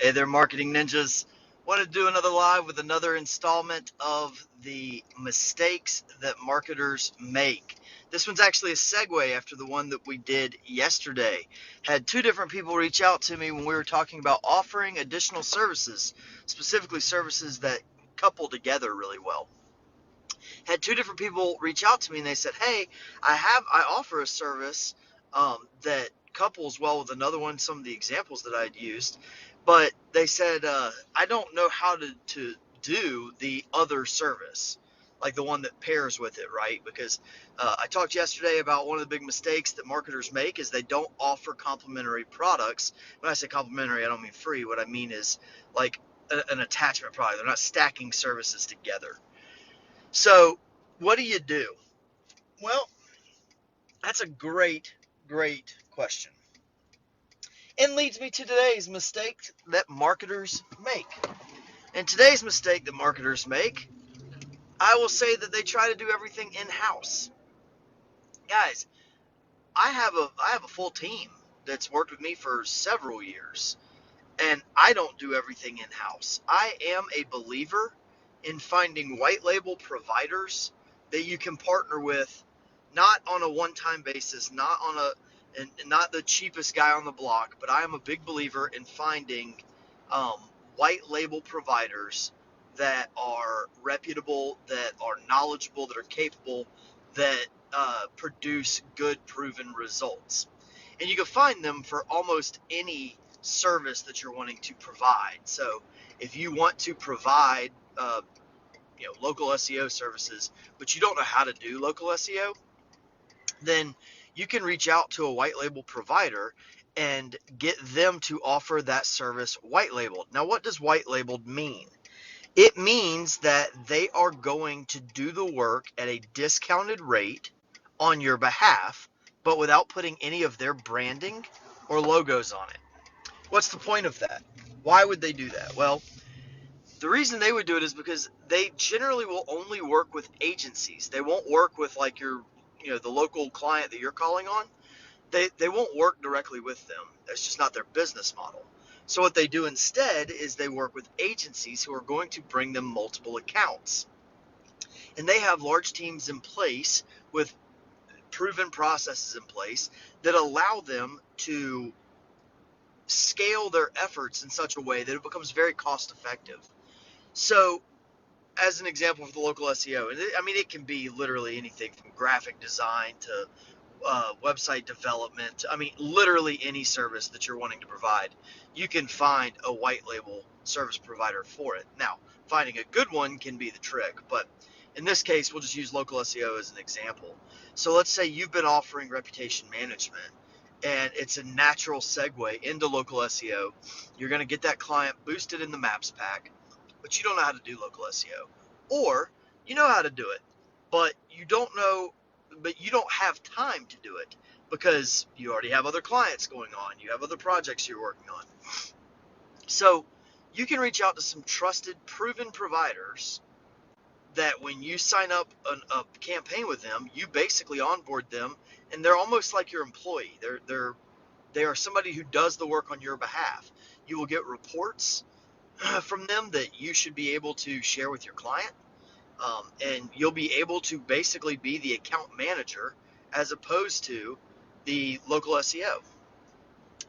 Hey there, marketing ninjas. Want to do another live with another installment of the mistakes that marketers make. This one's actually a segue after the one that we did yesterday. Had two different people reach out to me when we were talking about offering additional services, specifically services that couple together really well. Had two different people reach out to me and they said, "Hey, I offer a service that couples well with another one, some of the examples that I'd used, but they said I don't know how to do the other service, like the one that pairs with it, right? Because I talked yesterday about one of the big mistakes that marketers make is they don't offer complementary products. When I say complementary, I don't mean free. What I mean is like an attachment product. They're not stacking services together. So, what do you do? Well, that's a great question. And leads me to today's mistake that marketers make. And today's mistake that marketers make, I will say that they try to do everything in-house. Guys, I have a full team that's worked with me for several years, and I don't do everything in-house. I am a believer in finding white label providers that you can partner with, not on a one-time basis, not on a and not the cheapest guy on the block, but I am a big believer in finding um, white label providers that are reputable, that are knowledgeable, that are capable, that produce good proven results. And you can find them for almost any service that you're wanting to provide. So if you want to provide local SEO services, but you don't know how to do local SEO, then you can reach out to a white label provider and get them to offer that service white labeled. Now, what does white labeled mean? It means that they are going to do the work at a discounted rate on your behalf, but without putting any of their branding or logos on it. What's the point of that? Why would they do that? Well, the reason they would do it is because they generally will only work with agencies. They won't work with like the local client that you're calling on. They won't work directly with them. That's just not their business model. So what they do instead is they work with agencies who are going to bring them multiple accounts. And they have large teams in place with proven processes in place that allow them to scale their efforts in such a way that it becomes very cost effective. So as an example for the local SEO, and it can be literally anything from graphic design to website development. Literally any service that you're wanting to provide, you can find a white label service provider for it. Now, finding a good one can be the trick, but in this case, we'll just use local SEO as an example. So let's say you've been offering reputation management and it's a natural segue into local SEO. You're going to get that client boosted in the maps pack, but you don't know how to do local SEO. Or you know how to do it, but you don't have time to do it because you already have other clients going on. You have other projects you're working on. So you can reach out to some trusted, proven providers that when you sign up a campaign with them, you basically onboard them, and they're almost like your employee. They are somebody who does the work on your behalf. You will get reports from them that you should be able to share with your client, and you'll be able to basically be the account manager as opposed to the local SEO.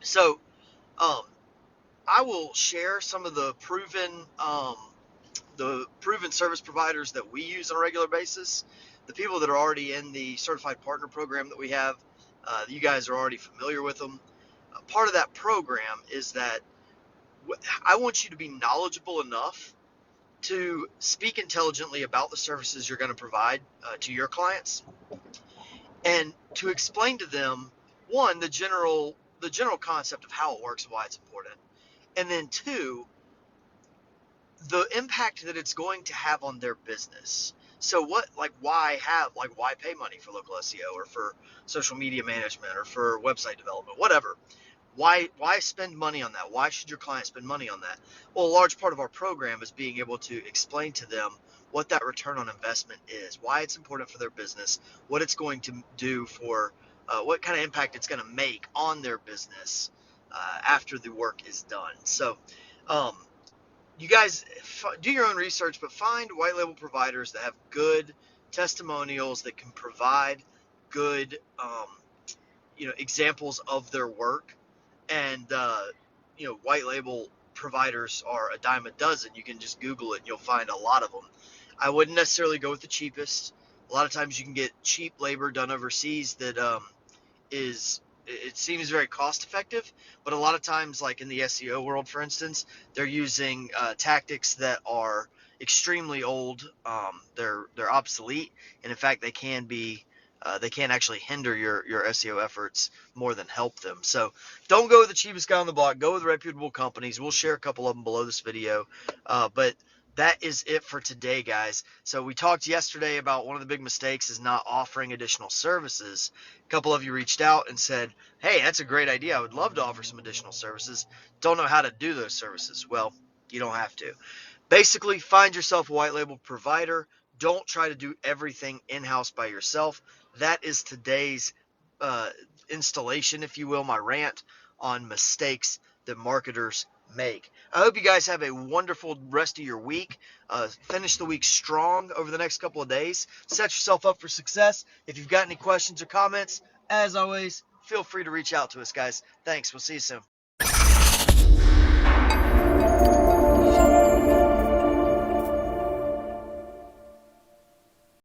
So um, I will share some of the proven service providers that we use on a regular basis. The people that are already in the certified partner program that we have, you guys are already familiar with them. Part of that program is that I want you to be knowledgeable enough to speak intelligently about the services you're going to provide to your clients, and to explain to them, one, the general concept of how it works and why it's important, and then two, the impact that it's going to have on their business. So why pay money for local SEO or for social media management or for website development, whatever? Why spend money on that? Why should your client spend money on that? Well, a large part of our program is being able to explain to them what that return on investment is, why it's important for their business, what it's going to do for what kind of impact it's going to make on their business after the work is done. So Um, you guys do your own research, but find white label providers that have good testimonials that can provide good, examples of their work. And white label providers are a dime a dozen. You can just Google it and you'll find a lot of them. I wouldn't necessarily go with the cheapest. A lot of times you can get cheap labor done overseas that is it seems very cost effective, but a lot of times, like in the SEO world, for instance, they're using tactics that are extremely old. They're obsolete, and in fact, they can actually hinder your SEO efforts more than help them. So don't go with the cheapest guy on the block. Go with reputable companies. We'll share a couple of them below this video, but that is it for today, guys. So we talked yesterday about one of the big mistakes is not offering additional services. A couple of you reached out and said, hey, that's a great idea. I would love to offer some additional services. Don't know how to do those services. Well, you don't have to. Basically, find yourself a white label provider. Don't try to do everything in-house by yourself. That is today's uh, installation, if you will, my rant on mistakes that marketers make. I hope you guys have a wonderful rest of your week. Finish the week strong over the next couple of days. Set yourself up for success. If you've got any questions or comments, as always, feel free to reach out to us, guys. Thanks. We'll see you soon.